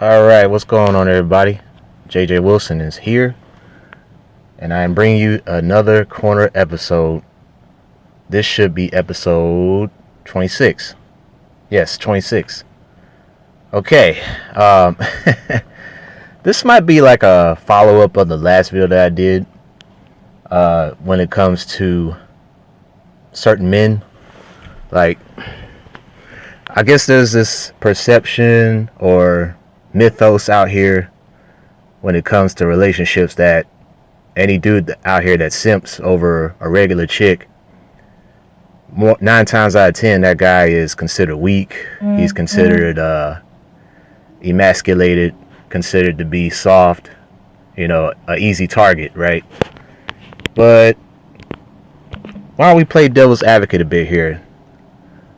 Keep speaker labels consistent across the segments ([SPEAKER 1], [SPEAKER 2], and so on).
[SPEAKER 1] Alright, what's going on, everybody? JJ Wilson is here, and I am bringing you another corner episode. This should be episode 26. Yes, 26. Okay, this might be like a follow-up of the last video that I did when it comes to certain men. Like, I guess there's this perception or mythos out here when it comes to relationships that any dude out here that simps over a regular chick, 9 times out of 10 that guy is considered weak. He's considered emasculated, considered to be soft, an easy target, right? But why don't we play devil's advocate a bit here?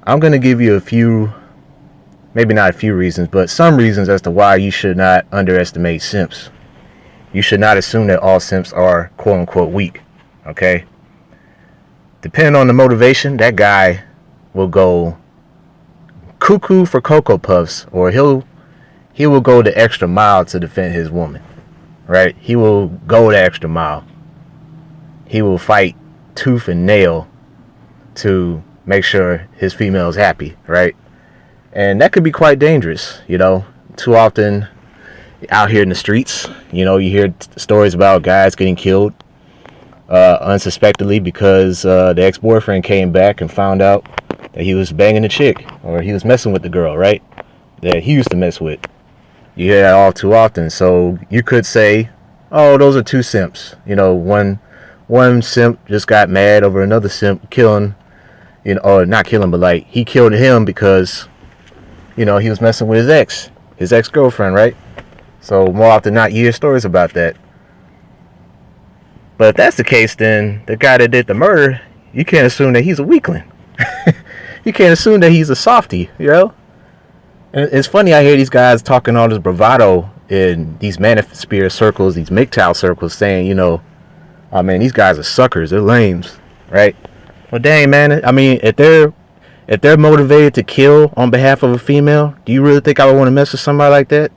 [SPEAKER 1] I'm going to give you a few, maybe not a few reasons, but some reasons as to why you should not underestimate simps. You should not assume that all simps are quote-unquote weak, okay? Depending on the motivation, that guy will go cuckoo for Cocoa Puffs, or he will go the extra mile to defend his woman, right? He will go the extra mile. He will fight tooth and nail to make sure his female is happy, right? And that could be quite dangerous, Too often out here in the streets, you hear stories about guys getting killed unsuspectedly because the ex-boyfriend came back and found out that he was banging the chick, or he was messing with the girl, right? That he used to mess with. You hear that all too often. So you could say, oh, those are two simps. One simp just got mad over another simp killing, or not killing, but like he killed him because he was messing with his ex-girlfriend, right? So more often than not, you hear stories about that. But if that's the case, then the guy that did the murder, you can't assume that he's a weakling. You can't assume that he's a softie, And it's funny, I hear these guys talking all this bravado in these manosphere circles, these MGTOW circles, saying, oh man, these guys are suckers, they're lames, right? Well, dang, man, I mean, if they're motivated to kill on behalf of a female, do you really think I would want to mess with somebody like that?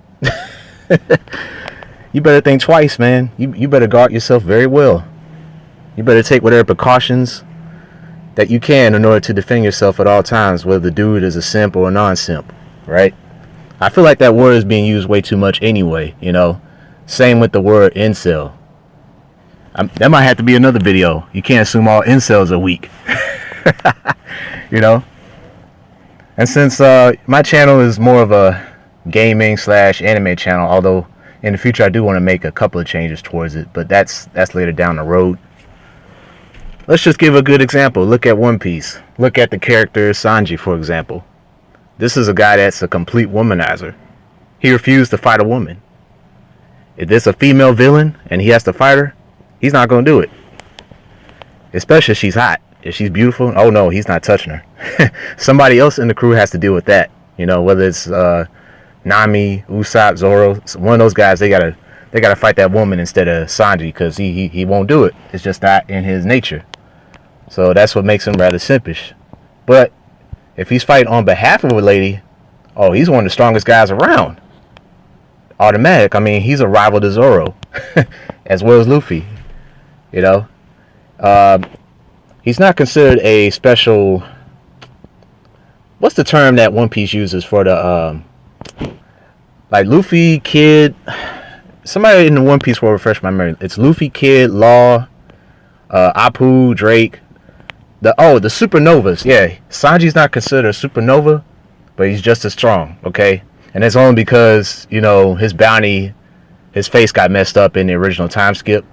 [SPEAKER 1] You better think twice, man. You better guard yourself very well. You better take whatever precautions that you can in order to defend yourself at all times, whether the dude is a simp or a non-simp, right? I feel like that word is being used way too much anyway, Same with the word incel. That might have to be another video. You can't assume all incels are weak. And since my channel is more of a gaming / anime channel, although in the future I do want to make a couple of changes towards it, but that's later down the road. Let's just give a good example. Look at One Piece. Look at the character Sanji, for example. This is a guy that's a complete womanizer. He refused to fight a woman. If there's a female villain and he has to fight her, he's not going to do it. Especially if she's hot. If she's beautiful, oh no, he's not touching her. Somebody else in the crew has to deal with that. Whether it's Nami, Usopp, Zoro, one of those guys, they gotta fight that woman instead of Sanji, because he won't do it. It's just not in his nature. So that's what makes him rather simpish. But if he's fighting on behalf of a lady, oh, he's one of the strongest guys around. Automatic. I mean, he's a rival to Zoro, as well as Luffy. He's not considered a special. What's the term that One Piece uses for the like Luffy, Kid? Somebody in the One Piece will refresh my memory. It's Luffy, Kid, Law, Apu, Drake. The supernovas. Yeah, Sanji's not considered a supernova, but he's just as strong. Okay, and it's only because his bounty, his face got messed up in the original time skip.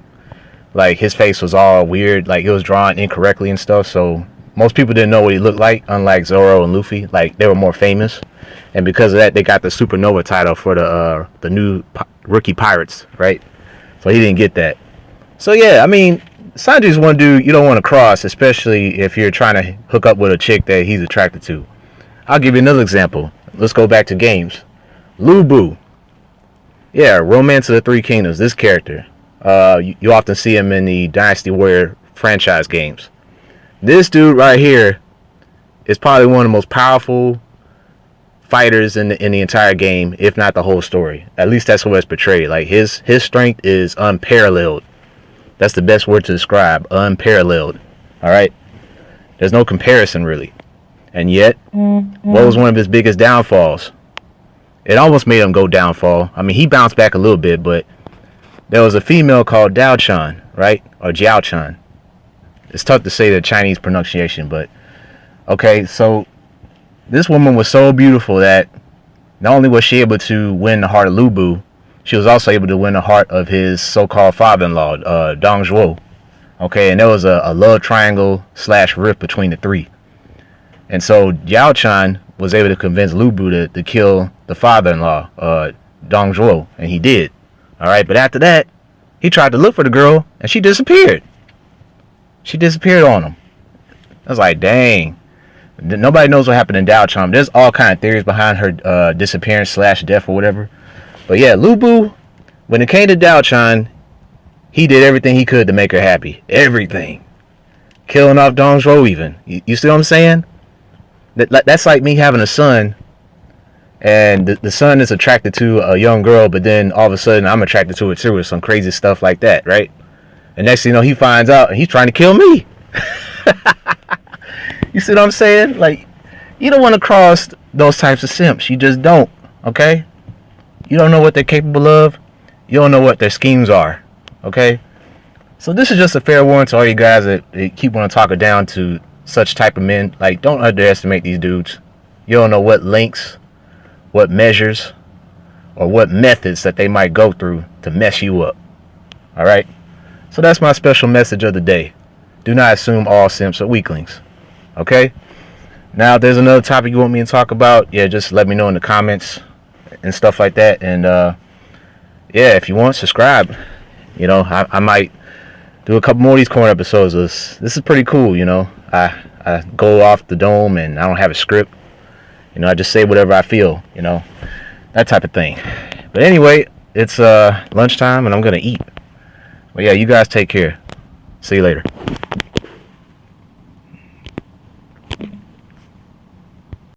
[SPEAKER 1] Like his face was all weird, like it was drawn incorrectly and stuff. So most people didn't know what he looked like, unlike Zoro and Luffy. Like they were more famous, and because of that, they got the supernova title for the new rookie pirates, right? So he didn't get that. So yeah, I mean, Sanji's one dude you don't want to cross, especially if you're trying to hook up with a chick that he's attracted to. I'll give you another example. Let's go back to games. Lu Bu. Yeah, Romance of the Three Kingdoms. This character. You often see him in the Dynasty Warrior franchise games. This dude right here is probably one of the most powerful fighters in the entire game, if not the whole story. At least that's what it's portrayed. Like his strength is unparalleled. That's the best word to describe. Unparalleled. All right. There's no comparison really. And yet, what was one of his biggest downfalls? It almost made him go downfall. I mean, he bounced back a little bit, but there was a female called Dao Chan, right? Or Jiao Chan. It's tough to say the Chinese pronunciation, but okay, so this woman was so beautiful that not only was she able to win the heart of Lu Bu, she was also able to win the heart of his so-called father-in-law, Dong Zhuo. Okay, and there was a love triangle / rift between the three. And so Jiao Chan was able to convince Lu Bu to kill the father-in-law, Dong Zhuo, and he did. All right, but after that, he tried to look for the girl, and she disappeared. She disappeared on him. I was like, dang. Nobody knows what happened in Dao Chan. There's all kind of theories behind her disappearance / death or whatever. But yeah, Lu Bu, when it came to Dao Chan, he did everything he could to make her happy. Everything. Killing off Dong Zhuo even. You see what I'm saying? That's like me having a son, and the son is attracted to a young girl, but then all of a sudden I'm attracted to her too, or some crazy stuff like that, right? And next thing you know, he finds out and he's trying to kill me. You see what I'm saying? Like, you don't want to cross those types of simps. You just don't, okay? You don't know what they're capable of. You don't know what their schemes are, okay? So this is just a fair warning to all you guys that keep wanting to talk it down to such type of men. Like, don't underestimate these dudes. You don't know what links, what measures, or what methods that they might go through to mess you up, all right? So that's my special message of the day. Do not assume all simps are weaklings. Okay? Now, if there's another topic you want me to talk about, yeah, just let me know in the comments and stuff like that. And, yeah, if you want, subscribe. You know, I might do a couple more of these corner episodes. This is pretty cool, you know. I go off the dome and I don't have a script. You know, I just say whatever I feel, you know. That type of thing. But anyway, it's lunchtime and I'm going to eat. But yeah, you guys take care. See you later.